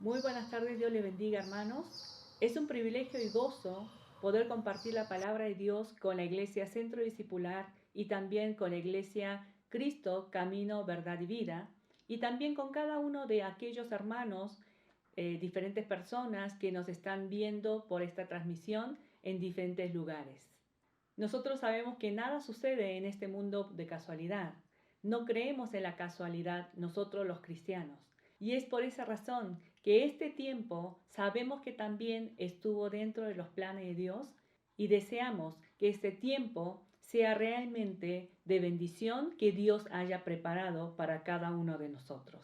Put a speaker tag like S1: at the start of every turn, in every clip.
S1: Muy buenas tardes, Dios les bendiga, hermanos. Es un privilegio y gozo poder compartir la palabra de Dios con la Iglesia Centro Discipular y también con la Iglesia Cristo, Camino, Verdad y Vida, y también con cada uno de aquellos hermanos, diferentes personas que nos están viendo por esta transmisión en diferentes lugares. Nosotros sabemos que nada sucede en este mundo de casualidad. No creemos en la casualidad nosotros los cristianos. Y es por esa razón que este tiempo sabemos que también estuvo dentro de los planes de Dios y deseamos que este tiempo sea realmente de bendición que Dios haya preparado para cada uno de nosotros.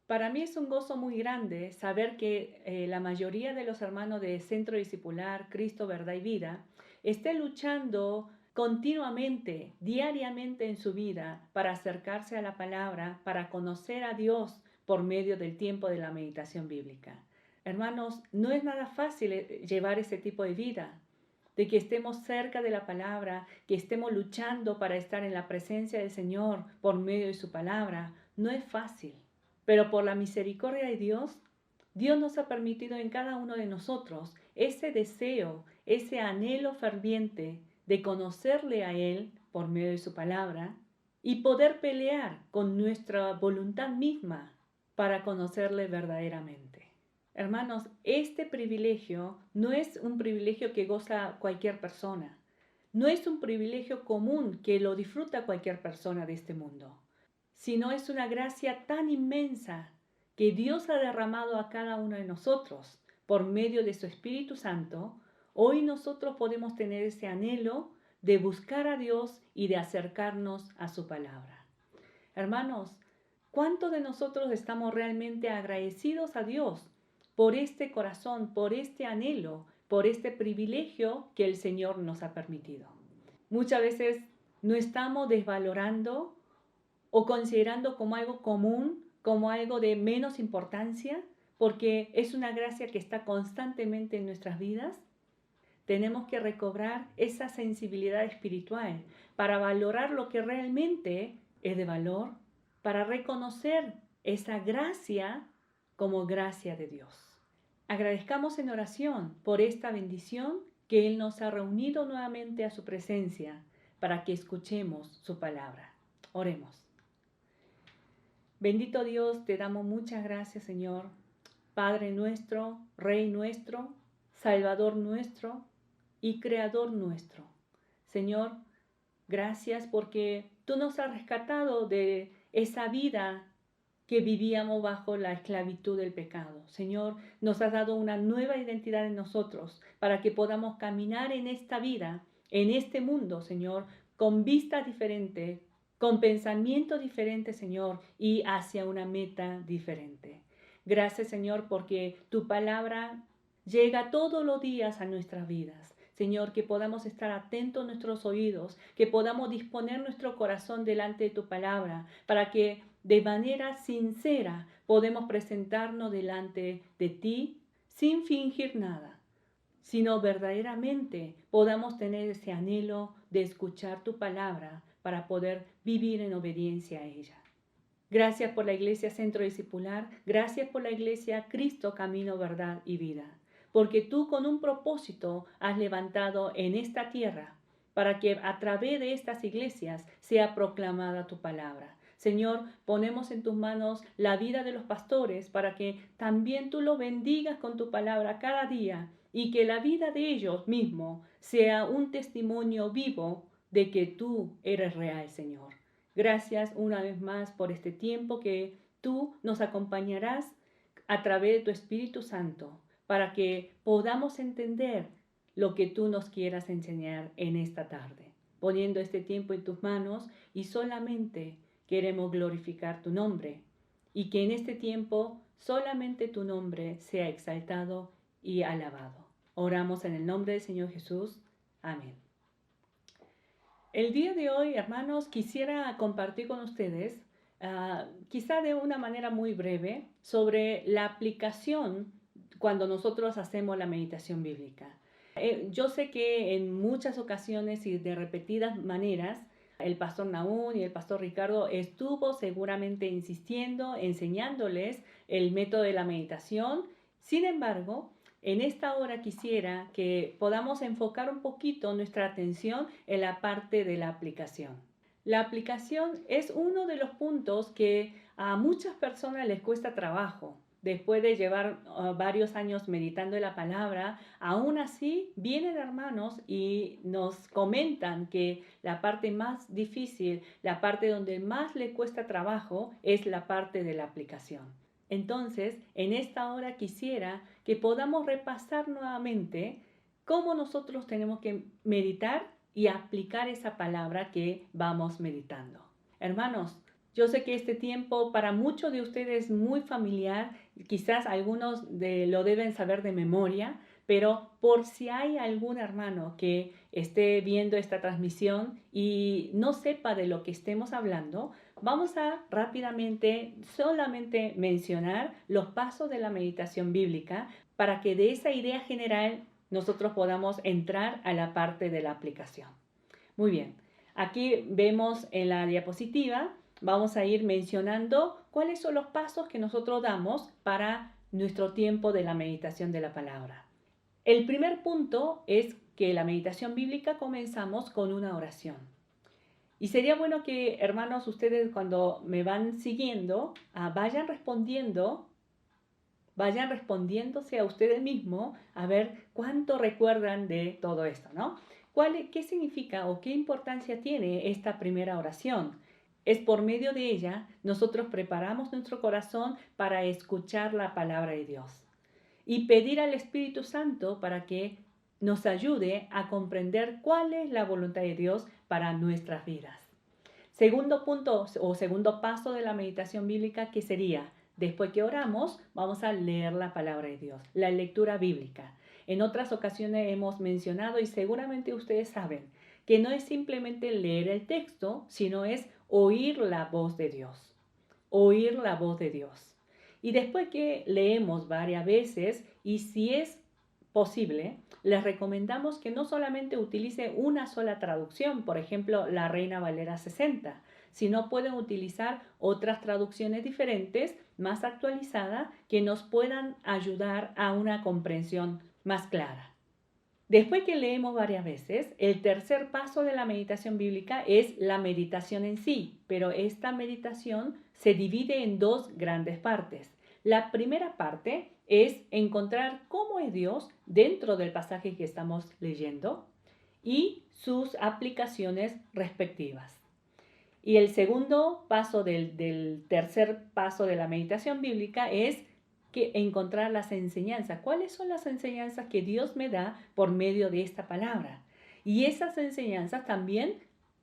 S1: Para mí es un gozo muy grande saber que la mayoría de los hermanos de Centro Discipular, Cristo, Verdad y Vida, estén luchando continuamente, diariamente en su vida para acercarse a la palabra, para conocer a Dios por medio del tiempo de la meditación bíblica. Hermanos, no es nada fácil llevar ese tipo de vida, de que estemos cerca de la palabra, que estemos luchando para estar en la presencia del Señor por medio de su palabra. No es fácil. Pero por la misericordia de Dios, Dios nos ha permitido en cada uno de nosotros ese deseo, ese anhelo ferviente de conocerle a Él por medio de su palabra y poder pelear con nuestra voluntad misma para conocerle verdaderamente. Hermanos, este privilegio no es un privilegio que goza cualquier persona. No es un privilegio común que lo disfruta cualquier persona de este mundo, sino es una gracia tan inmensa que Dios ha derramado a cada uno de nosotros por medio de su Espíritu Santo. Hoy nosotros podemos tener ese anhelo de buscar a Dios y de acercarnos a su palabra. Hermanos, ¿cuántos de nosotros estamos realmente agradecidos a Dios por este corazón, por este anhelo, por este privilegio que el Señor nos ha permitido? Muchas veces no estamos desvalorando o considerando como algo común, como algo de menos importancia, porque es una gracia que está constantemente en nuestras vidas. Tenemos que recobrar esa sensibilidad espiritual para valorar lo que realmente es de valor, para reconocer esa gracia como gracia de Dios. Agradezcamos en oración por esta bendición que Él nos ha reunido nuevamente a su presencia para que escuchemos su palabra. Oremos. Bendito Dios, te damos muchas gracias, Señor, Padre nuestro, Rey nuestro, Salvador nuestro y Creador nuestro. Señor, gracias porque tú nos has rescatado de esa vida que vivíamos bajo la esclavitud del pecado. Señor, nos has dado una nueva identidad en nosotros para que podamos caminar en esta vida, en este mundo, Señor, con vistas diferentes, con pensamientos diferentes, Señor, y hacia una meta diferente. Gracias, Señor, porque tu palabra llega todos los días a nuestras vidas. Señor, que podamos estar atentos a nuestros oídos, que podamos disponer nuestro corazón delante de tu palabra, para que de manera sincera podemos presentarnos delante de ti sin fingir nada, sino verdaderamente podamos tener ese anhelo de escuchar tu palabra para poder vivir en obediencia a ella. Gracias por la Iglesia Centro Discipular, gracias por la Iglesia Cristo, Camino, Verdad y Vida, porque tú con un propósito has levantado en esta tierra para que a través de estas iglesias sea proclamada tu palabra. Señor, ponemos en tus manos la vida de los pastores para que también tú los bendigas con tu palabra cada día y que la vida de ellos mismos sea un testimonio vivo de que tú eres real, Señor. Gracias una vez más por este tiempo que tú nos acompañarás a través de tu Espíritu Santo para que podamos entender lo que tú nos quieras enseñar en esta tarde. Poniendo este tiempo en tus manos y solamente queremos glorificar tu nombre y que en este tiempo solamente tu nombre sea exaltado y alabado. Oramos en el nombre del Señor Jesús. Amén. El día de hoy, hermanos, quisiera compartir con ustedes, quizá de una manera muy breve, sobre la aplicación cuando nosotros hacemos la meditación bíblica. Yo sé que en muchas ocasiones y de repetidas maneras, el pastor Nahum y el pastor Ricardo estuvo seguramente insistiendo, enseñándoles el método de la meditación Sin embargo, en esta hora quisiera que podamos enfocar un poquito nuestra atención en la parte de la aplicación. La aplicación es uno de los puntos que a muchas personas les cuesta trabajo. Después de llevar varios años meditando en la palabra, aún así vienen hermanos y nos comentan que la parte más difícil, la parte donde más le cuesta trabajo, es la parte de la aplicación. Entonces, en esta hora quisiera que podamos repasar nuevamente cómo nosotros tenemos que meditar y aplicar esa palabra que vamos meditando. Hermanos, yo sé que este tiempo para muchos de ustedes es muy familiar, quizás algunos lo deben saber de memoria, pero por si hay algún hermano que esté viendo esta transmisión y no sepa de lo que estemos hablando, vamos a rápidamente solamente mencionar los pasos de la meditación bíblica para que de esa idea general nosotros podamos entrar a la parte de la aplicación. Muy bien, aquí vemos en la diapositiva, vamos a ir mencionando cuáles son los pasos que nosotros damos para nuestro tiempo de la meditación de la palabra. El primer punto es que la meditación bíblica comenzamos con una oración. Y sería bueno que, hermanos, ustedes cuando me van siguiendo, vayan respondiéndose a ustedes mismos a ver cuánto recuerdan de todo esto, ¿no? ¿Qué significa o qué importancia tiene esta primera oración? Es por medio de ella nosotros preparamos nuestro corazón para escuchar la palabra de Dios y pedir al Espíritu Santo para que nos ayude a comprender cuál es la voluntad de Dios para nuestras vidas. Segundo punto o segundo paso de la meditación bíblica, que sería, después que oramos, vamos a leer la palabra de Dios, la lectura bíblica. En otras ocasiones hemos mencionado, y seguramente ustedes saben, que no es simplemente leer el texto, sino es oír la voz de Dios. Oír la voz de Dios. Y después que leemos varias veces, y si es posible, les recomendamos que no solamente utilice una sola traducción, por ejemplo, la Reina Valera 60, sino pueden utilizar otras traducciones diferentes, más actualizadas, que nos puedan ayudar a una comprensión más clara. Después que leemos varias veces, el tercer paso de la meditación bíblica es la meditación en sí, pero esta meditación se divide en dos grandes partes. La primera parte es encontrar cómo es Dios dentro del pasaje que estamos leyendo y sus aplicaciones respectivas. Y el segundo paso del tercer paso de la meditación bíblica es encontrar las enseñanzas. ¿Cuáles son las enseñanzas que Dios me da por medio de esta palabra? Y esas enseñanzas también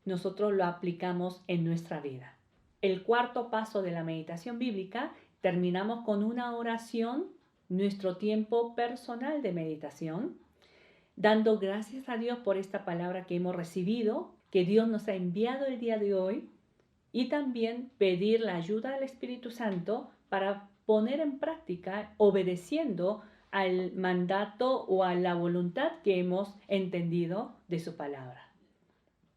S1: nosotros lo aplicamos en nuestra vida. El cuarto paso de la meditación bíblica, terminamos con una oración, nuestro tiempo personal de meditación, dando gracias a Dios por esta palabra que hemos recibido, que Dios nos ha enviado el día de hoy, y también pedir la ayuda del Espíritu Santo para poner en práctica, obedeciendo al mandato o a la voluntad que hemos entendido de su palabra.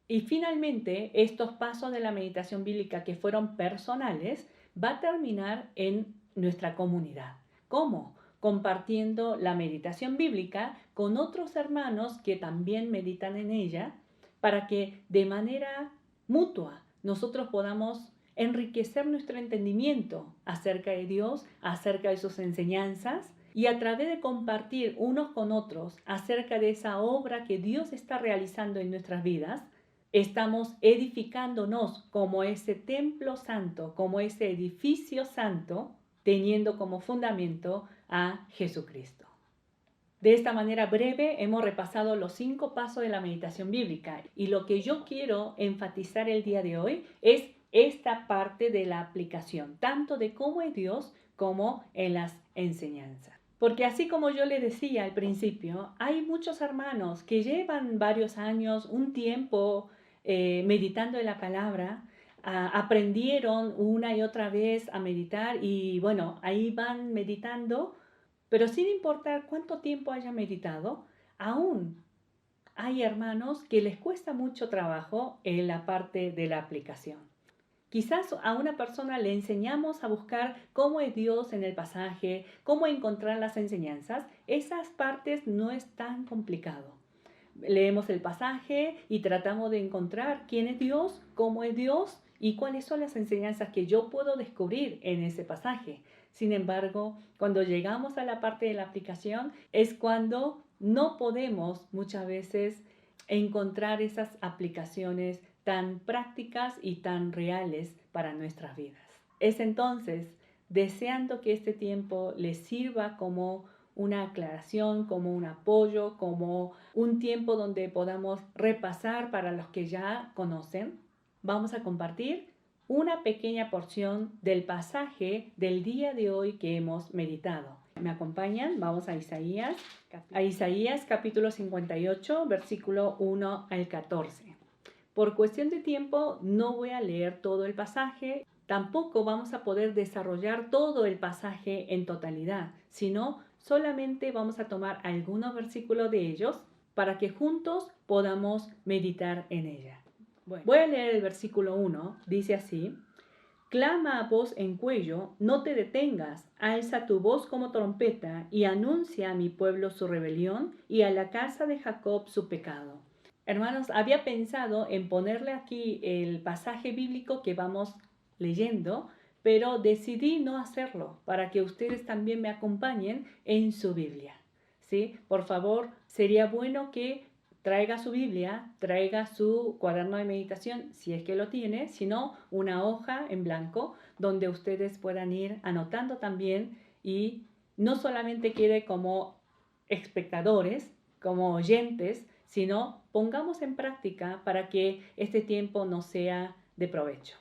S1: Y finalmente, estos pasos de la meditación bíblica que fueron personales, va a terminar en nuestra comunidad. ¿Cómo? Compartiendo la meditación bíblica con otros hermanos que también meditan en ella, para que de manera mutua nosotros podamos enriquecer nuestro entendimiento acerca de Dios, acerca de sus enseñanzas, y a través de compartir unos con otros acerca de esa obra que Dios está realizando en nuestras vidas, estamos edificándonos como ese templo santo, como ese edificio santo, teniendo como fundamento a Jesucristo. De esta manera breve hemos repasado los 5 pasos de la meditación bíblica, y lo que yo quiero enfatizar el día de hoy es esta parte de la aplicación, tanto de cómo es Dios como en las enseñanzas. Porque así como yo le decía al principio, hay muchos hermanos que llevan varios años, un tiempo meditando en la palabra, aprendieron una y otra vez a meditar y bueno, ahí van meditando, pero sin importar cuánto tiempo hayan meditado, aún hay hermanos que les cuesta mucho trabajo en la parte de la aplicación. Quizás a una persona le enseñamos a buscar cómo es Dios en el pasaje, cómo encontrar las enseñanzas. Esas partes no es tan complicado. Leemos el pasaje y tratamos de encontrar quién es Dios, cómo es Dios y cuáles son las enseñanzas que yo puedo descubrir en ese pasaje. Sin embargo, cuando llegamos a la parte de la aplicación es cuando no podemos muchas veces encontrar esas aplicaciones tan prácticas y tan reales para nuestras vidas. Es entonces deseando que este tiempo les sirva como una aclaración, como un apoyo, como un tiempo donde podamos repasar para los que ya conocen. Vamos a compartir una pequeña porción del pasaje del día de hoy que hemos meditado. ¿Me acompañan? Vamos a Isaías capítulo 58, versículo 1 al 14. Por cuestión de tiempo no voy a leer todo el pasaje, tampoco vamos a poder desarrollar todo el pasaje en totalidad, sino solamente vamos a tomar algunos versículos de ellos para que juntos podamos meditar en ella. Bueno, voy a leer el versículo 1, dice así: Clama a voz en cuello, no te detengas, alza tu voz como trompeta y anuncia a mi pueblo su rebelión y a la casa de Jacob su pecado. Hermanos, había pensado en ponerle aquí el pasaje bíblico que vamos leyendo, pero decidí no hacerlo para que ustedes también me acompañen en su Biblia. ¿Sí? Por favor, sería bueno que traiga su Biblia, traiga su cuaderno de meditación, si es que lo tiene, si no, una hoja en blanco donde ustedes puedan ir anotando también y no solamente quede como espectadores, como oyentes, sino pongamos en práctica para que este tiempo nos sea de provecho.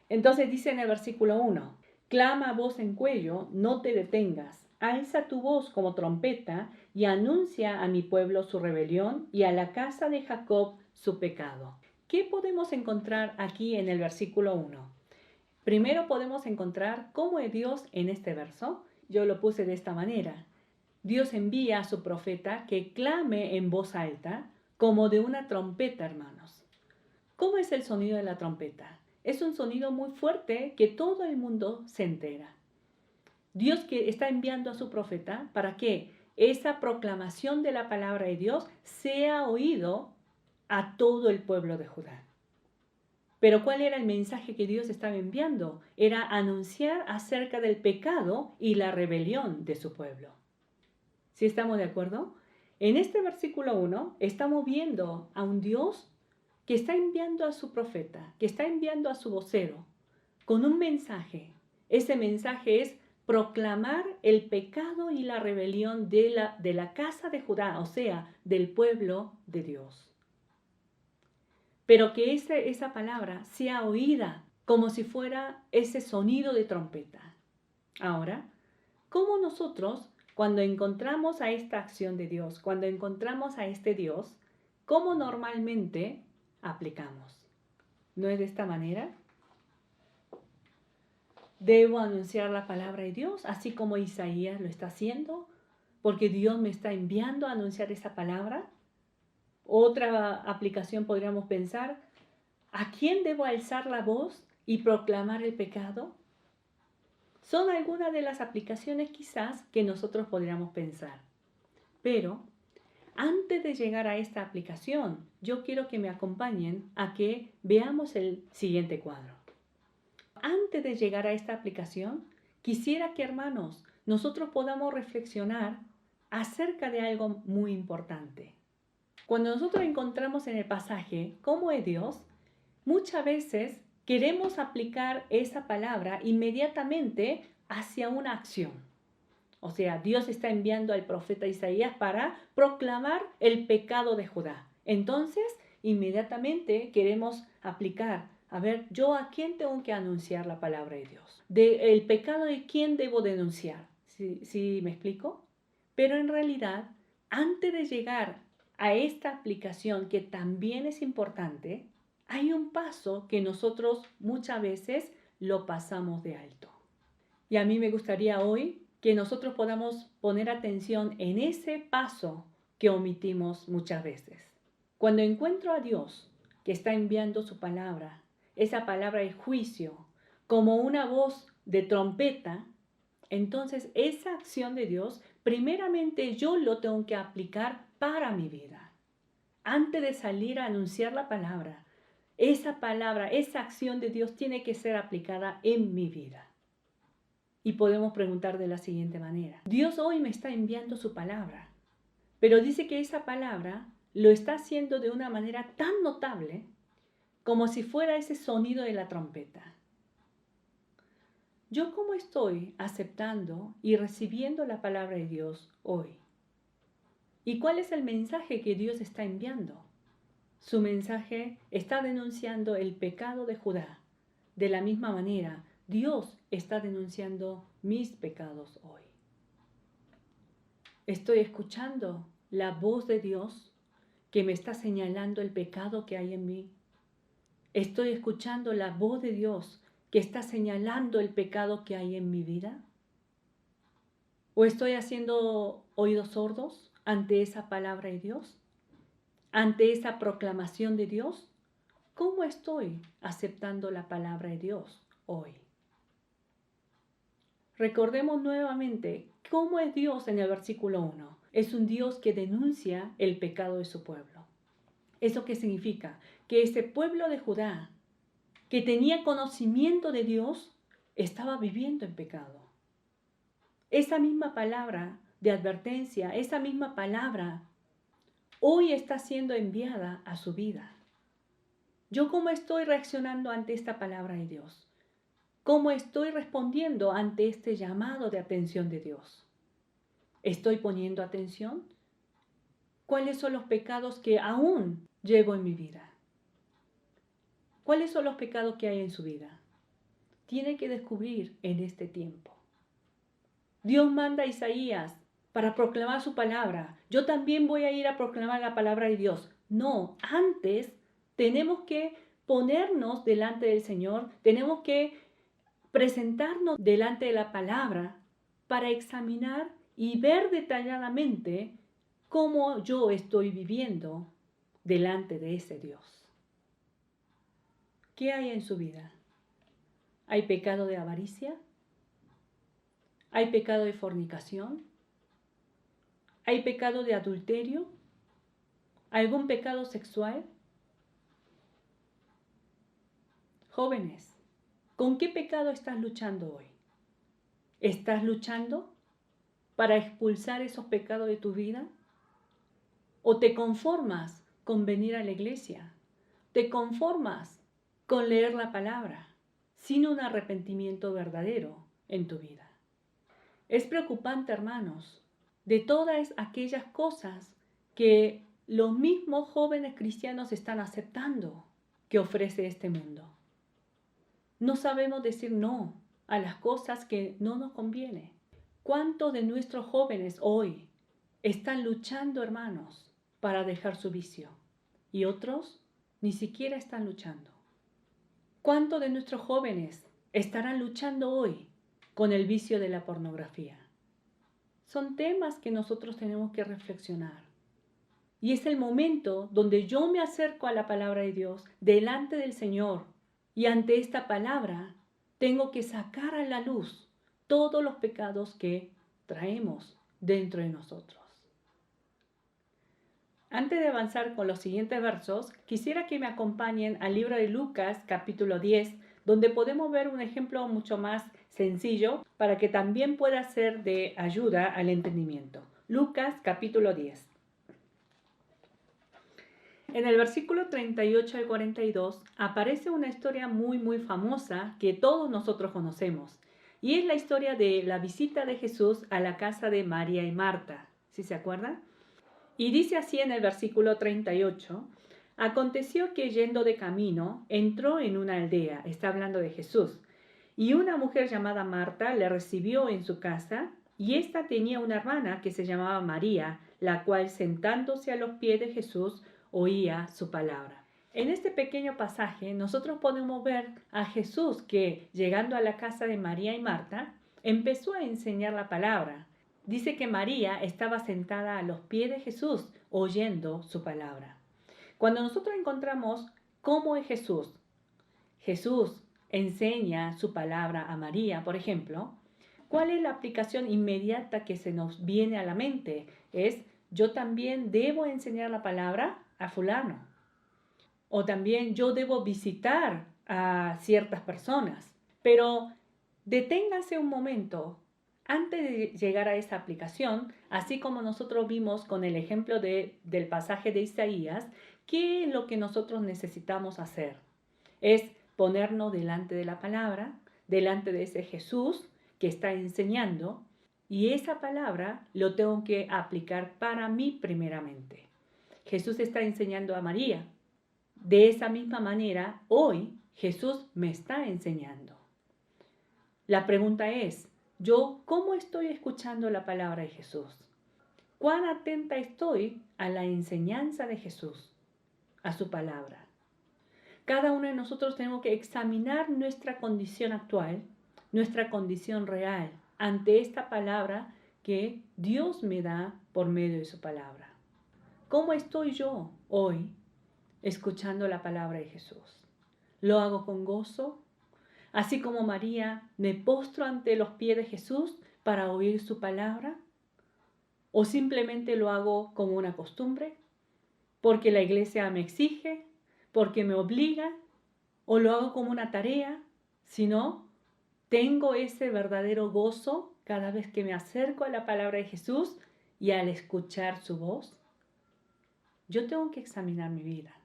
S1: Entonces dice en el versículo 1, clama a voz en cuello, no te detengas, alza tu voz como trompeta y anuncia a mi pueblo su rebelión y a la casa de Jacob su pecado. ¿Qué podemos encontrar aquí en el versículo 1? Primero podemos encontrar cómo es Dios en este verso. Yo lo puse de esta manera. Dios envía a su profeta que clame en voz alta como de una trompeta, hermanos. ¿Cómo es el sonido de la trompeta? Es un sonido muy fuerte que todo el mundo se entera. Dios que está enviando a su profeta para que esa proclamación de la palabra de Dios sea oído a todo el pueblo de Judá. Pero ¿cuál era el mensaje que Dios estaba enviando? Era anunciar acerca del pecado y la rebelión de su pueblo. ¿Sí estamos de acuerdo? En este versículo 1 estamos viendo a un Dios que está enviando a su profeta, que está enviando a su vocero con un mensaje. Ese mensaje es proclamar el pecado y la rebelión de la casa de Judá, o sea, del pueblo de Dios. Pero que esa palabra sea oída como si fuera ese sonido de trompeta. Ahora, ¿cómo nosotros, cuando encontramos a esta acción de Dios, cuando encontramos a este Dios, cómo normalmente aplicamos? ¿No es de esta manera? Debo anunciar la palabra de Dios, así como Isaías lo está haciendo, porque Dios me está enviando a anunciar esa palabra. Otra aplicación podríamos pensar, ¿a quién debo alzar la voz y proclamar el pecado? Son algunas de las aplicaciones quizás que nosotros podríamos pensar. Pero antes de llegar a esta aplicación, yo quiero que me acompañen a que veamos el siguiente cuadro. Antes de llegar a esta aplicación, quisiera que, hermanos, nosotros podamos reflexionar acerca de algo muy importante. Cuando nosotros encontramos en el pasaje cómo es Dios, muchas veces queremos aplicar esa palabra inmediatamente hacia una acción. O sea, Dios está enviando al profeta Isaías para proclamar el pecado de Judá. Entonces, inmediatamente queremos aplicar, a ver, ¿yo a quién tengo que anunciar la palabra de Dios? ¿El pecado de quién debo denunciar? ¿Sí me explico? Pero en realidad, antes de llegar a esta aplicación que también es importante, hay un paso que nosotros muchas veces lo pasamos de alto. Y a mí me gustaría hoy que nosotros podamos poner atención en ese paso que omitimos muchas veces. Cuando encuentro a Dios que está enviando su palabra, esa palabra es juicio, como una voz de trompeta, entonces esa acción de Dios, primeramente yo lo tengo que aplicar para mi vida. Antes de salir a anunciar la palabra, esa acción de Dios tiene que ser aplicada en mi vida. Y podemos preguntar de la siguiente manera: Dios hoy me está enviando su palabra, pero dice que esa palabra lo está haciendo de una manera tan notable como si fuera ese sonido de la trompeta. ¿Yo cómo estoy aceptando y recibiendo la palabra de Dios hoy? ¿Y cuál es el mensaje que Dios está enviando? Su mensaje está denunciando el pecado de Judá. De la misma manera, Dios está denunciando mis pecados hoy. Estoy escuchando la voz de Dios que me está señalando el pecado que hay en mí. Estoy escuchando la voz de Dios que está señalando el pecado que hay en mi vida. ¿O estoy haciendo oídos sordos ante esa palabra de Dios? ¿Ante esa proclamación de Dios? ¿Cómo estoy aceptando la palabra de Dios hoy? Recordemos nuevamente cómo es Dios en el versículo 1. Es un Dios que denuncia el pecado de su pueblo. ¿Eso qué significa? Que ese pueblo de Judá, que tenía conocimiento de Dios, estaba viviendo en pecado. Esa misma palabra de advertencia, esa misma palabra, hoy está siendo enviada a su vida. ¿Yo cómo estoy reaccionando ante esta palabra de Dios? ¿Cómo estoy respondiendo ante este llamado de atención de Dios? ¿Estoy poniendo atención? ¿Cuáles son los pecados que aún llevo en mi vida? ¿Cuáles son los pecados que hay en su vida? Tiene que descubrir en este tiempo. Dios manda a Isaías para proclamar su palabra. Yo también voy a ir a proclamar la palabra de Dios. No, antes tenemos que ponernos delante del Señor, tenemos que presentarnos delante de la palabra para examinar y ver detalladamente cómo yo estoy viviendo delante de ese Dios. ¿Qué hay en su vida? ¿Hay pecado de avaricia? ¿Hay pecado de fornicación? ¿Hay pecado de adulterio? ¿Algún pecado sexual? Jóvenes, ¿con qué pecado estás luchando hoy? ¿Estás luchando para expulsar esos pecados de tu vida? ¿O te conformas con venir a la iglesia? ¿Te conformas con leer la palabra sin un arrepentimiento verdadero en tu vida? Es preocupante, hermanos, de todas aquellas cosas que los mismos jóvenes cristianos están aceptando que ofrece este mundo. No sabemos decir no a las cosas que no nos conviene. ¿Cuántos de nuestros jóvenes hoy están luchando, hermanos, para dejar su vicio? Y otros ni siquiera están luchando. ¿Cuántos de nuestros jóvenes estarán luchando hoy con el vicio de la pornografía? Son temas que nosotros tenemos que reflexionar. Y es el momento donde yo me acerco a la palabra de Dios delante del Señor. Y ante esta palabra tengo que sacar a la luz todos los pecados que traemos dentro de nosotros. Antes de avanzar con los siguientes versos, quisiera que me acompañen al libro de Lucas, capítulo 10, donde podemos ver un ejemplo mucho más sencillo para que también pueda ser de ayuda al entendimiento. Lucas, capítulo 10. En el versículo 38 al 42 aparece una historia muy famosa que todos nosotros conocemos. Y es la historia de la visita de Jesús a la casa de María y Marta. ¿Sí se acuerdan? Y dice así en el versículo 38, aconteció que yendo de camino, entró en una aldea, está hablando de Jesús, y una mujer llamada Marta le recibió en su casa, y ésta tenía una hermana que se llamaba María, la cual sentándose a los pies de Jesús, oía su palabra. En este pequeño pasaje nosotros podemos ver a Jesús que, llegando a la casa de María y Marta, empezó a enseñar la palabra. Dice que María estaba sentada a los pies de Jesús, oyendo su palabra. Cuando nosotros encontramos cómo es Jesús, Jesús enseña su palabra a María, por ejemplo, ¿cuál es la aplicación inmediata que se nos viene a la mente? Es, yo también debo enseñar la palabra a fulano. O también yo debo visitar a ciertas personas. Pero deténganse un momento antes de llegar a esa aplicación, así como nosotros vimos con el ejemplo del pasaje de Isaías, ¿qué es lo que nosotros necesitamos hacer? Es ponernos delante de la palabra, delante de ese Jesús que está enseñando, y esa palabra lo tengo que aplicar para mí primeramente. Jesús está enseñando a María. De esa misma manera, hoy Jesús me está enseñando. La pregunta es, ¿yo cómo estoy escuchando la palabra de Jesús? ¿Cuán atenta estoy a la enseñanza de Jesús, a su palabra? Cada uno de nosotros tenemos que examinar nuestra condición actual, nuestra condición real, ante esta palabra que Dios me da por medio de su palabra. ¿Cómo estoy yo hoy escuchando la palabra de Jesús? ¿Lo hago con gozo? Así como María, me postro ante los pies de Jesús para oír su palabra. ¿O simplemente lo hago como una costumbre? ¿Porque la iglesia me exige? ¿Porque me obliga? ¿O lo hago como una tarea? Si no, tengo ese verdadero gozo cada vez que me acerco a la palabra de Jesús y al escuchar su voz. Yo tengo que examinar mi vida.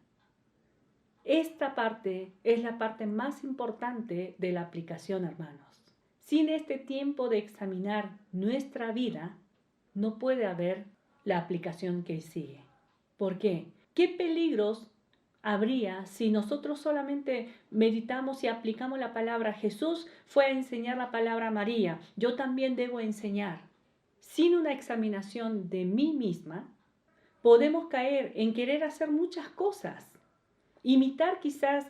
S1: Esta parte es la parte más importante de la aplicación, hermanos. Sin este tiempo de examinar nuestra vida, no puede haber la aplicación que sigue. ¿Por qué? ¿Qué peligros habría si nosotros solamente meditamos y aplicamos la palabra? Jesús fue a enseñar la palabra a María. Yo también debo enseñar. Sin una examinación de mí misma, podemos caer en querer hacer muchas cosas. Imitar quizás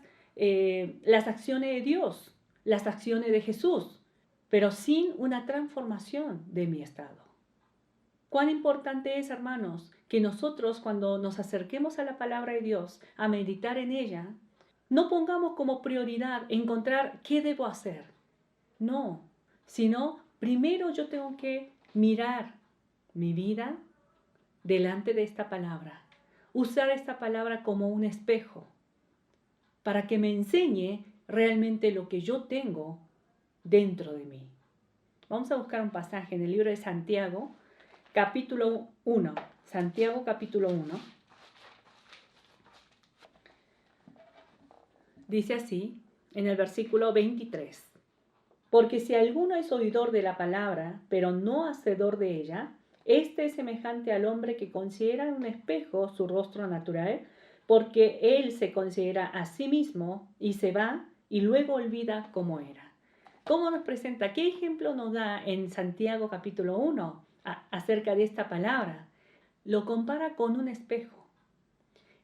S1: las acciones de Dios, las acciones de Jesús, pero sin una transformación de mi estado. Cuán importante es, hermanos, que nosotros cuando nos acerquemos a la palabra de Dios, a meditar en ella, no pongamos como prioridad encontrar qué debo hacer. No, sino primero yo tengo que mirar mi vida delante de esta palabra, usar esta palabra como un espejo, para que me enseñe realmente lo que yo tengo dentro de mí. Vamos a buscar un pasaje en el libro de Santiago, capítulo 1. Santiago, capítulo 1. Dice así, en el versículo 23. Porque si alguno es oidor de la palabra, pero no hacedor de ella, este es semejante al hombre que considera en un espejo su rostro natural, porque él se considera a sí mismo y se va y luego olvida cómo era. ¿Cómo nos presenta? ¿Qué ejemplo nos da en Santiago capítulo 1 acerca de esta palabra? Lo compara con un espejo.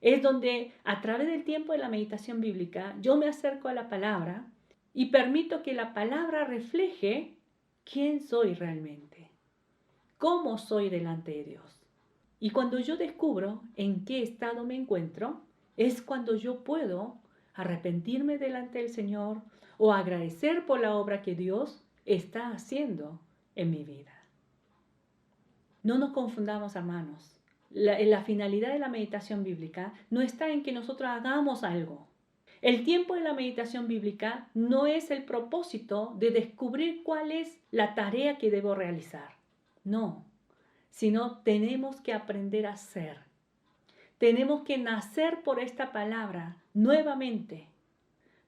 S1: Es donde a través del tiempo de la meditación bíblica yo me acerco a la palabra y permito que la palabra refleje quién soy realmente, cómo soy delante de Dios. Y cuando yo descubro en qué estado me encuentro, es cuando yo puedo arrepentirme delante del Señor o agradecer por la obra que Dios está haciendo en mi vida. No nos confundamos, hermanos. La finalidad de la meditación bíblica no está en que nosotros hagamos algo. El tiempo de la meditación bíblica no es el propósito de descubrir cuál es la tarea que debo realizar. No, sino tenemos que aprender a ser. Tenemos que nacer por esta palabra nuevamente,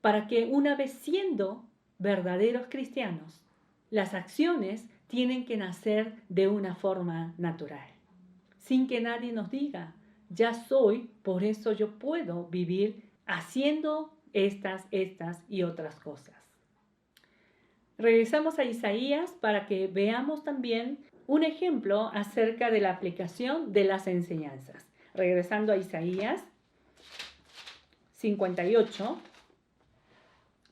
S1: para que una vez siendo verdaderos cristianos, las acciones tienen que nacer de una forma natural, sin que nadie nos diga, ya soy, por eso yo puedo vivir haciendo estas y otras cosas. Regresamos a Isaías para que veamos también un ejemplo acerca de la aplicación de las enseñanzas. Regresando a Isaías 58,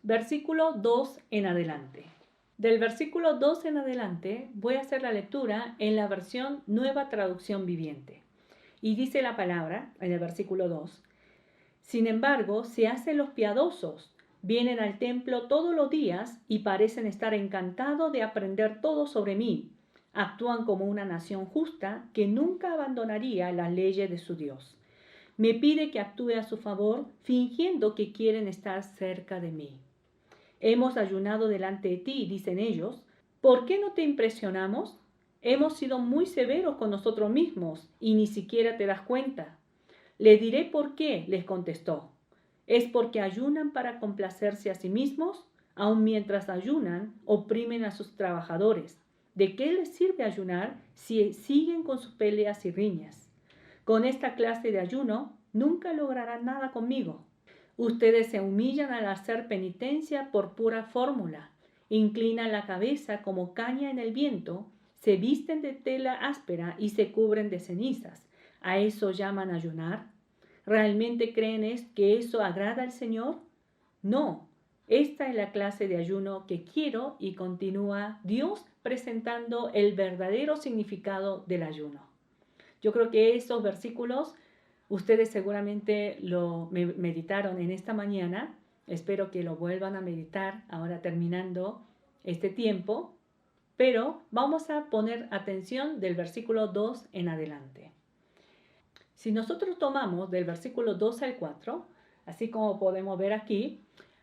S1: versículo 2 en adelante. Del versículo 2 en adelante voy a hacer la lectura en la versión Nueva Traducción Viviente. Y dice la palabra en el versículo 2, sin embargo, se hacen los piadosos, Vienen al templo todos los días y parecen estar encantados de aprender todo sobre mí. Actúan como una nación justa que nunca abandonaría las leyes de su Dios. Me pide que actúe a su favor, fingiendo que quieren estar cerca de mí. Hemos ayunado delante de ti, dicen ellos. ¿Por qué no te impresionamos? Hemos sido muy severos con nosotros mismos y ni siquiera te das cuenta. Le diré por qué, les contestó. Es porque ayunan para complacerse a sí mismos, aun mientras ayunan, oprimen a sus trabajadores. ¿De qué les sirve ayunar si siguen con sus peleas y riñas? Con esta clase de ayuno nunca lograrán nada conmigo. Ustedes se humillan al hacer penitencia por pura fórmula, inclinan la cabeza como caña en el viento, se visten de tela áspera y se cubren de cenizas. ¿A eso llaman ayunar? ¿Realmente creen que eso agrada al Señor? No, esta es la clase de ayuno que quiero, y continúa Dios presentando el verdadero significado del ayuno. Yo creo que esos versículos ustedes seguramente lo meditaron en esta mañana. Espero que lo vuelvan a meditar ahora terminando este tiempo. Pero vamos a poner atención del versículo 2 en adelante. Si nosotros tomamos del versículo 2 al 4, así como podemos ver aquí,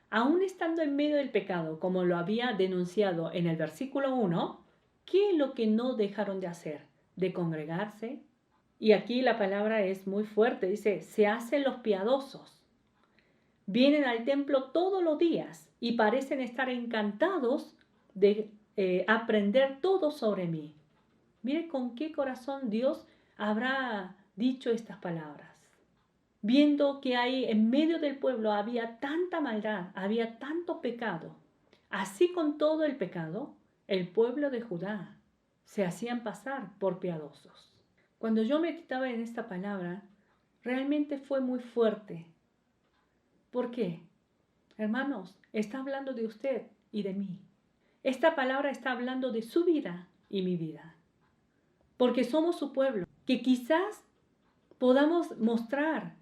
S1: aún estando en medio del pecado, como lo había denunciado en el versículo 1, ¿qué es lo que no dejaron de hacer? De congregarse. Y aquí la palabra es muy fuerte, dice, se hacen los piadosos. Vienen al templo todos los días y parecen estar encantados de aprender todo sobre mí. Mire con qué corazón Dios habrá dicho estas palabras. Viendo que ahí en medio del pueblo había tanta maldad, había tanto pecado. Así con todo el pecado, el pueblo de Judá se hacían pasar por piadosos. Cuando yo meditaba en esta palabra, realmente fue muy fuerte. ¿Por qué? Hermanos, está hablando de usted y de mí. Esta palabra está hablando de su vida y mi vida. Porque somos su pueblo, que quizás podamos mostrar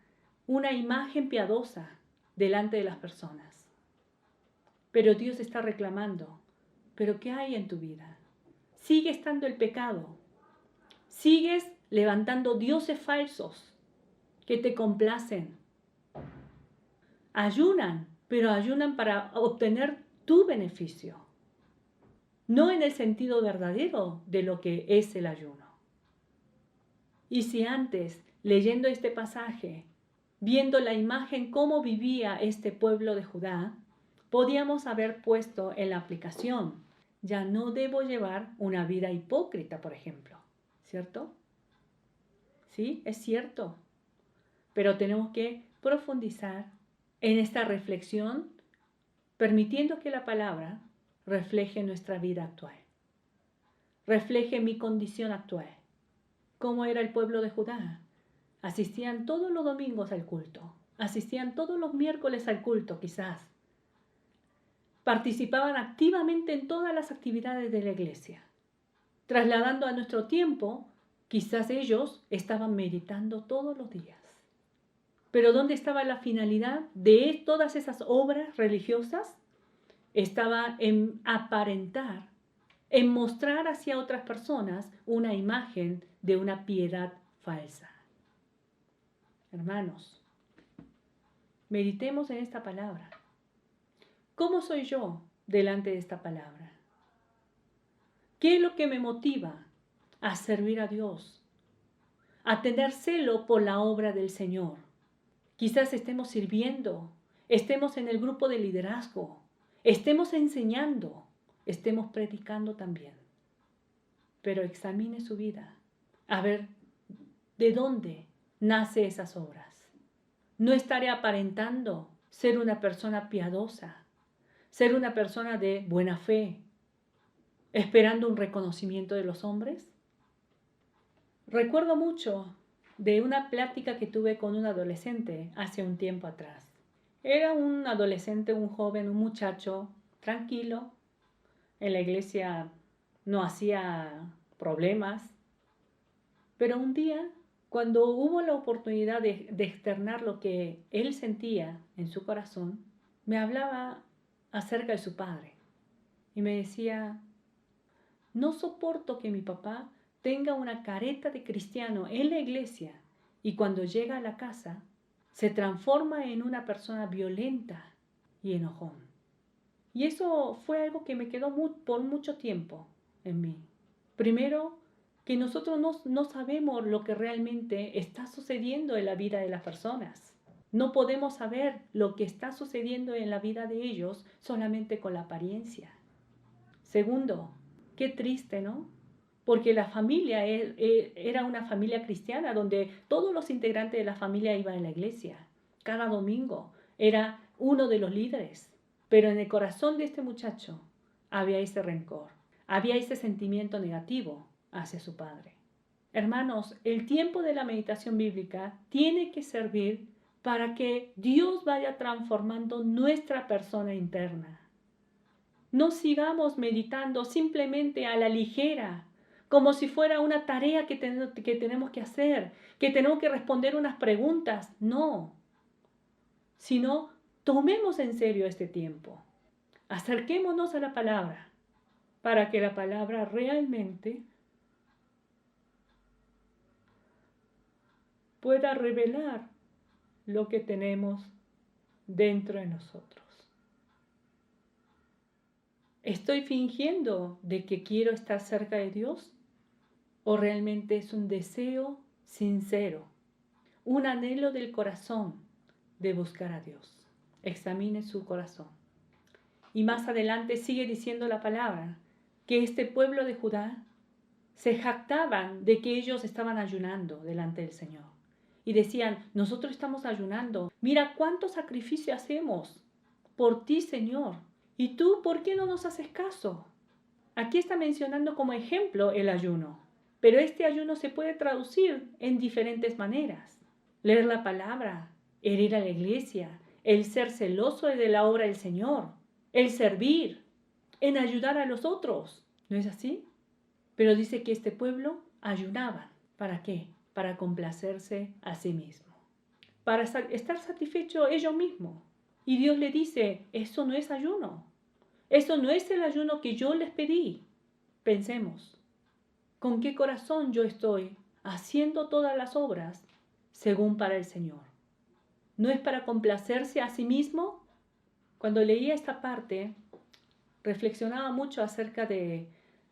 S1: una imagen piadosa delante de las personas. Pero Dios está reclamando, ¿pero qué hay en tu vida? Sigue estando el pecado. Sigues levantando dioses falsos que te complacen. Ayunan, pero ayunan para obtener tu beneficio, no en el sentido verdadero de lo que es el ayuno. Y si antes, leyendo este pasaje, viendo la imagen cómo vivía este pueblo de Judá, podíamos haber puesto en la aplicación, ya no debo llevar una vida hipócrita, por ejemplo, ¿cierto? Sí, es cierto, pero tenemos que profundizar en esta reflexión, permitiendo que la palabra refleje nuestra vida actual, refleje mi condición actual. ¿Cómo era el pueblo de Judá? Asistían todos los domingos al culto, asistían todos los miércoles al culto quizás. Participaban activamente en todas las actividades de la iglesia. Trasladando a nuestro tiempo, quizás ellos estaban meditando todos los días. Pero ¿dónde estaba la finalidad de todas esas obras religiosas? Estaba en aparentar, en mostrar hacia otras personas una imagen de una piedad falsa. Hermanos, meditemos en esta palabra. ¿Cómo soy yo delante de esta palabra? ¿Qué es lo que me motiva a servir a Dios? A tener celo por la obra del Señor. Quizás estemos sirviendo, estemos en el grupo de liderazgo, estemos enseñando, estemos predicando también. Pero examine su vida, a ver de dónde nace esas obras. No estaré aparentando ser una persona piadosa, ser una persona de buena fe, esperando un reconocimiento de los hombres. Recuerdo mucho de una plática que tuve con un adolescente hace un tiempo atrás. Era un adolescente, un joven, un muchacho tranquilo. En la iglesia no hacía problemas. Pero un día, cuando hubo la oportunidad de externar lo que él sentía en su corazón, me hablaba acerca de su padre y me decía, no soporto que mi papá tenga una careta de cristiano en la iglesia y cuando llega a la casa se transforma en una persona violenta y enojón. Y eso fue algo que me quedó por mucho tiempo en mí. Primero, que nosotros no sabemos lo que realmente está sucediendo en la vida de las personas. No podemos saber lo que está sucediendo en la vida de ellos solamente con la apariencia. Segundo, qué triste, ¿no? Porque la familia era una familia cristiana donde todos los integrantes de la familia iban a la iglesia. Cada domingo era uno de los líderes. Pero en el corazón de este muchacho había ese rencor, había ese sentimiento negativo hacia su padre. Hermanos, el tiempo de la meditación bíblica tiene que servir para que Dios vaya transformando nuestra persona interna. No sigamos meditando simplemente a la ligera, como si fuera una tarea que tenemos que hacer, que tenemos que responder unas preguntas. No, sino tomemos en serio este tiempo. Acerquémonos a la palabra para que la palabra realmente pueda revelar lo que tenemos dentro de nosotros. ¿Estoy fingiendo de que quiero estar cerca de Dios? ¿O realmente es un deseo sincero, un anhelo del corazón de buscar a Dios? Examine su corazón. Y más adelante sigue diciendo la palabra que este pueblo de Judá se jactaban de que ellos estaban ayunando delante del Señor. Y decían, nosotros estamos ayunando. Mira cuánto sacrificio hacemos por ti, Señor. ¿Y tú por qué no nos haces caso? Aquí está mencionando como ejemplo el ayuno. Pero este ayuno se puede traducir en diferentes maneras. Leer la palabra, el ir a la iglesia, el ser celoso de la obra del Señor, el servir, en ayudar a los otros. ¿No es así? Pero dice que este pueblo ayunaba. ¿Para qué? Para complacerse a sí mismo. Para estar satisfecho ellos mismos. Y Dios le dice, eso no es ayuno. Eso no es el ayuno que yo les pedí. Pensemos, ¿con qué corazón yo estoy haciendo todas las obras según para el Señor? ¿No es para complacerse a sí mismo? Cuando leía esta parte, reflexionaba mucho acerca de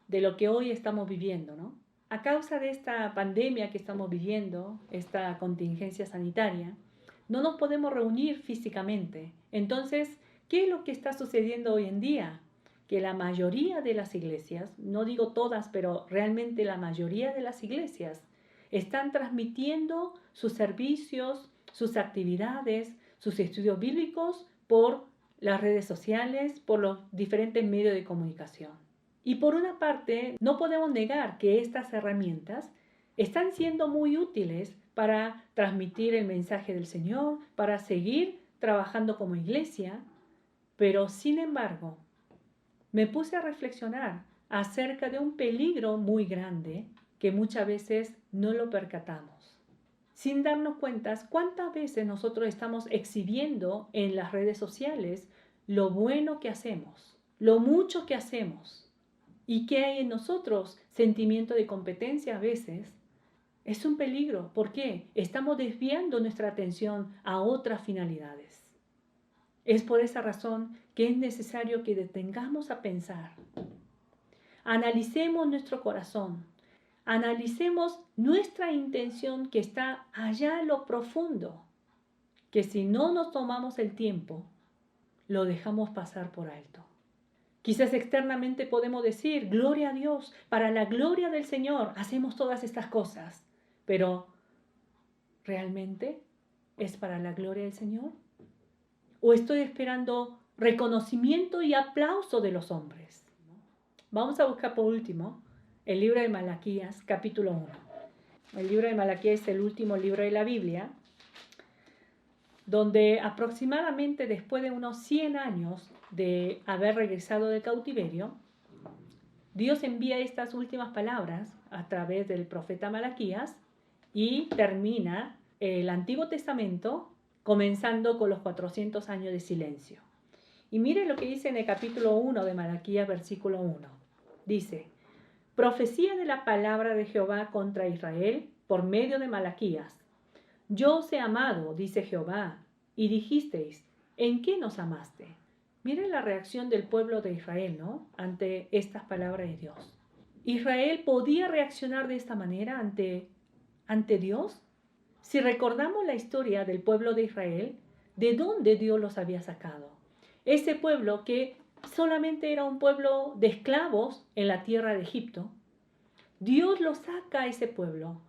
S1: lo que hoy estamos viviendo, ¿no? A causa de esta pandemia que estamos viviendo, esta contingencia sanitaria, no nos podemos reunir físicamente. Entonces, ¿qué es lo que está sucediendo hoy en día? Que la mayoría de las iglesias, no digo todas, pero realmente la mayoría de las iglesias, están transmitiendo sus servicios, sus actividades, sus estudios bíblicos por las redes sociales, por los diferentes medios de comunicación. Y por una parte, no podemos negar que estas herramientas están siendo muy útiles para transmitir el mensaje del Señor, para seguir trabajando como iglesia, pero sin embargo, me puse a reflexionar acerca de un peligro muy grande que muchas veces no lo percatamos. Sin darnos cuenta, ¿cuántas veces nosotros estamos exhibiendo en las redes sociales lo bueno que hacemos, lo mucho que hacemos? ¿Y qué hay en nosotros? Sentimiento de competencia a veces. Es un peligro. ¿Por qué? Estamos desviando nuestra atención a otras finalidades. Es por esa razón que es necesario que detengamos a pensar. Analicemos nuestro corazón. Analicemos nuestra intención que está allá en lo profundo. Que si no nos tomamos el tiempo, lo dejamos pasar por alto. Quizás externamente podemos decir, gloria a Dios, para la gloria del Señor hacemos todas estas cosas. Pero, ¿realmente es para la gloria del Señor? ¿O estoy esperando reconocimiento y aplauso de los hombres? Vamos a buscar por último el libro de Malaquías, capítulo 1. El libro de Malaquías es el último libro de la Biblia, donde aproximadamente después de unos 100 años de haber regresado del cautiverio, Dios envía estas últimas palabras a través del profeta Malaquías y termina el Antiguo Testamento comenzando con los 400 años de silencio. Y mire lo que dice en el capítulo 1 de Malaquías, versículo 1. Dice, profecía de la palabra de Jehová contra Israel por medio de Malaquías. Yo os he amado, dice Jehová, y dijisteis, ¿en qué nos amaste? Miren la reacción del pueblo de Israel, ¿no? Ante estas palabras de Dios. ¿Israel podía reaccionar de esta manera ante Dios? Si recordamos la historia del pueblo de Israel, ¿de dónde Dios los había sacado? Ese pueblo que solamente era un pueblo de esclavos en la tierra de Egipto, Dios los saca a ese pueblo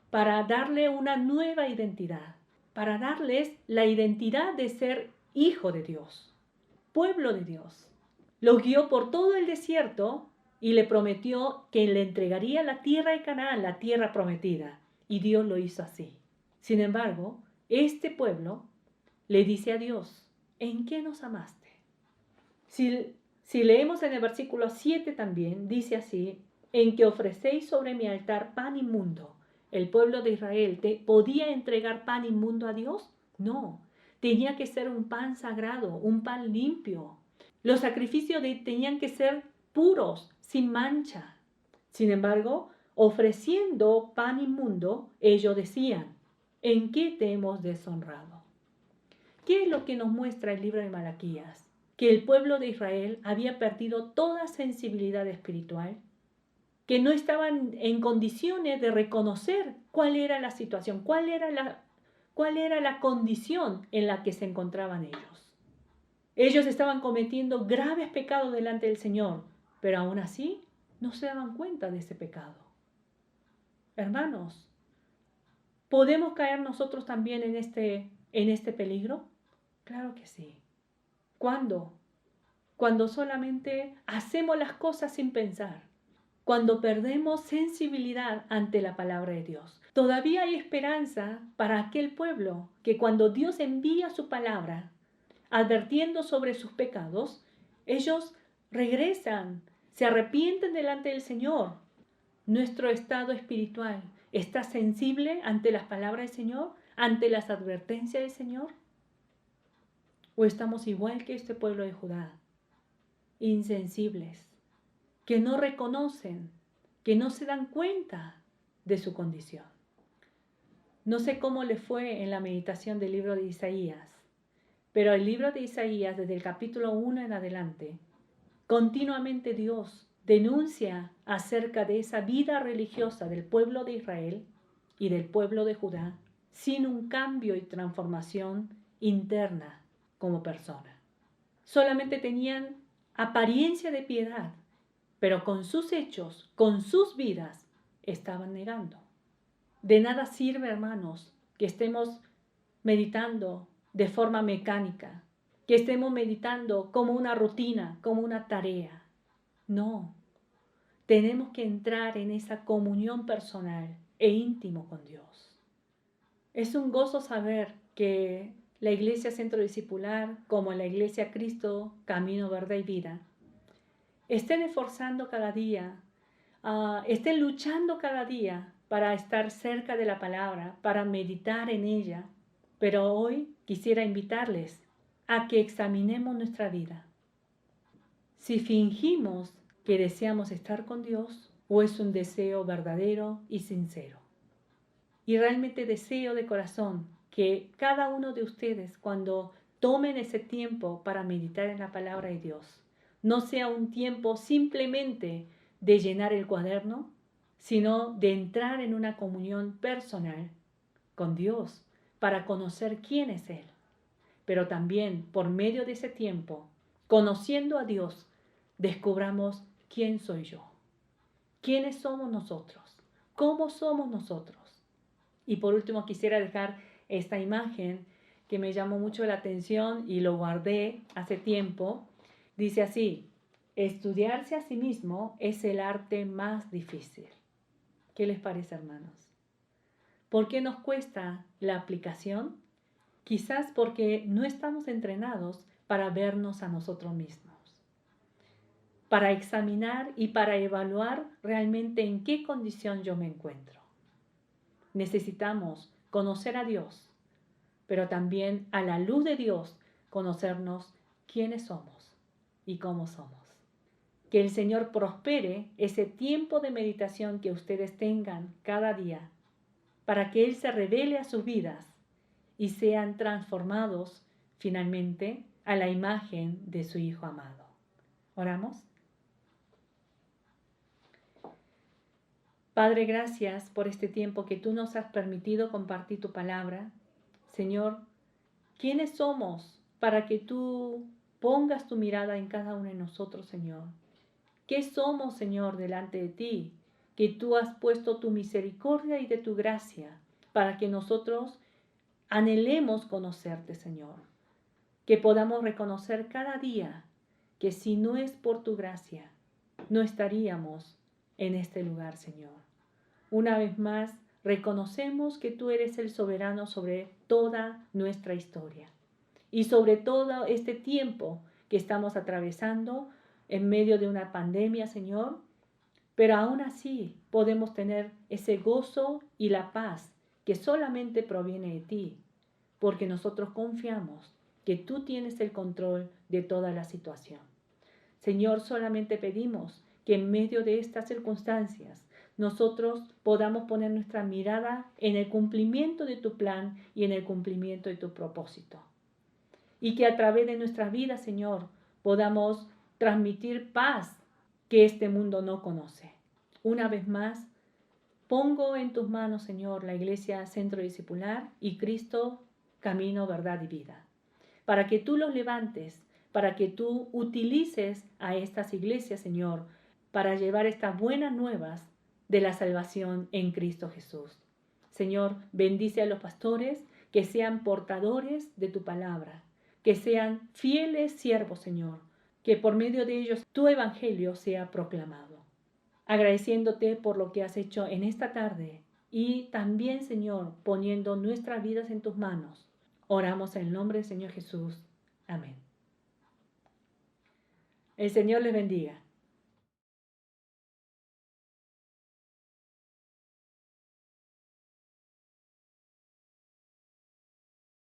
S1: para darle una nueva identidad, para darles la identidad de ser hijo de Dios, pueblo de Dios. Los guió por todo el desierto y le prometió que le entregaría la tierra de Canaán, la tierra prometida. Y Dios lo hizo así. Sin embargo, este pueblo le dice a Dios, ¿en qué nos amaste? Si leemos en el versículo 7 también, dice así, en que ofrecéis sobre mi altar pan inmundo. ¿El pueblo de Israel podía entregar pan inmundo a Dios? No, tenía que ser un pan sagrado, un pan limpio. Los sacrificios tenían que ser puros, sin mancha. Sin embargo, ofreciendo pan inmundo, ellos decían, ¿en qué te hemos deshonrado? ¿Qué es lo que nos muestra el libro de Malaquías? Que el pueblo de Israel había perdido toda sensibilidad espiritual, que no estaban en condiciones de reconocer cuál era la situación, cuál era la condición en la que se encontraban ellos. Ellos estaban cometiendo graves pecados delante del Señor, pero aún así no se daban cuenta de ese pecado. Hermanos, ¿podemos caer nosotros también en este peligro? Claro que sí. ¿Cuándo? Cuando solamente hacemos las cosas sin pensar. Cuando perdemos sensibilidad ante la palabra de Dios. Todavía hay esperanza para aquel pueblo que cuando Dios envía su palabra, advirtiendo sobre sus pecados, ellos regresan, se arrepienten delante del Señor. Nuestro estado espiritual está sensible ante las palabras del Señor, ante las advertencias del Señor. ¿O estamos igual que este pueblo de Judá, insensibles, que no reconocen, que no se dan cuenta de su condición? No sé cómo le fue en la meditación del libro de Isaías, pero el libro de Isaías, desde el capítulo 1 en adelante, continuamente Dios denuncia acerca de esa vida religiosa del pueblo de Israel y del pueblo de Judá, sin un cambio y transformación interna como persona. Solamente tenían apariencia de piedad, pero con sus hechos, con sus vidas, estaban negando. De nada sirve, hermanos, que estemos meditando de forma mecánica, que estemos meditando como una rutina, como una tarea. No, tenemos que entrar en esa comunión personal e íntimo con Dios. Es un gozo saber que la Iglesia Centro Discipular, como la Iglesia Cristo, Camino, Verdad y Vida, estén esforzando cada día, estén luchando cada día para estar cerca de la palabra, para meditar en ella. Pero hoy quisiera invitarles a que examinemos nuestra vida. Si fingimos que deseamos estar con Dios o es un deseo verdadero y sincero. Y realmente deseo de corazón que cada uno de ustedes, cuando tomen ese tiempo para meditar en la palabra de Dios, no sea un tiempo simplemente de llenar el cuaderno, sino de entrar en una comunión personal con Dios para conocer quién es Él. Pero también por medio de ese tiempo, conociendo a Dios, descubramos quién soy yo, quiénes somos nosotros, cómo somos nosotros. Y por último quisiera dejar esta imagen que me llamó mucho la atención y lo guardé hace tiempo. Dice así: estudiarse a sí mismo es el arte más difícil. ¿Qué les parece, hermanos? ¿Por qué nos cuesta la aplicación? Quizás porque no estamos entrenados para vernos a nosotros mismos, para examinar y para evaluar realmente en qué condición yo me encuentro. Necesitamos conocer a Dios, pero también a la luz de Dios conocernos quiénes somos y cómo somos. Que el Señor prospere ese tiempo de meditación que ustedes tengan cada día, para que Él se revele a sus vidas y sean transformados finalmente a la imagen de su Hijo amado. ¿Oramos? Padre, gracias por este tiempo que tú nos has permitido compartir tu palabra. Señor, ¿quiénes somos para que tú pongas tu mirada en cada uno de nosotros, Señor? ¿Qué somos, Señor, delante de ti? Que tú has puesto tu misericordia y de tu gracia para que nosotros anhelemos conocerte, Señor. Que podamos reconocer cada día que si no es por tu gracia, no estaríamos en este lugar, Señor. Una vez más, reconocemos que tú eres el soberano sobre toda nuestra historia y sobre todo este tiempo que estamos atravesando en medio de una pandemia, Señor, pero aún así podemos tener ese gozo y la paz que solamente proviene de ti, porque nosotros confiamos que tú tienes el control de toda la situación. Señor, solamente pedimos que en medio de estas circunstancias nosotros podamos poner nuestra mirada en el cumplimiento de tu plan y en el cumplimiento de tu propósito. Y que a través de nuestras vidas, Señor, podamos transmitir paz que este mundo no conoce. Una vez más, pongo en tus manos, Señor, la Iglesia Centro Discipular y Cristo, Camino, Verdad y Vida, para que tú los levantes, para que tú utilices a estas iglesias, Señor, para llevar estas buenas nuevas de la salvación en Cristo Jesús. Señor, bendice a los pastores que sean portadores de tu palabra, que sean fieles siervos, Señor, que por medio de ellos tu evangelio sea proclamado. Agradeciéndote por lo que has hecho en esta tarde y también, Señor, poniendo nuestras vidas en tus manos. Oramos en el nombre del Señor Jesús. Amén. El Señor les bendiga.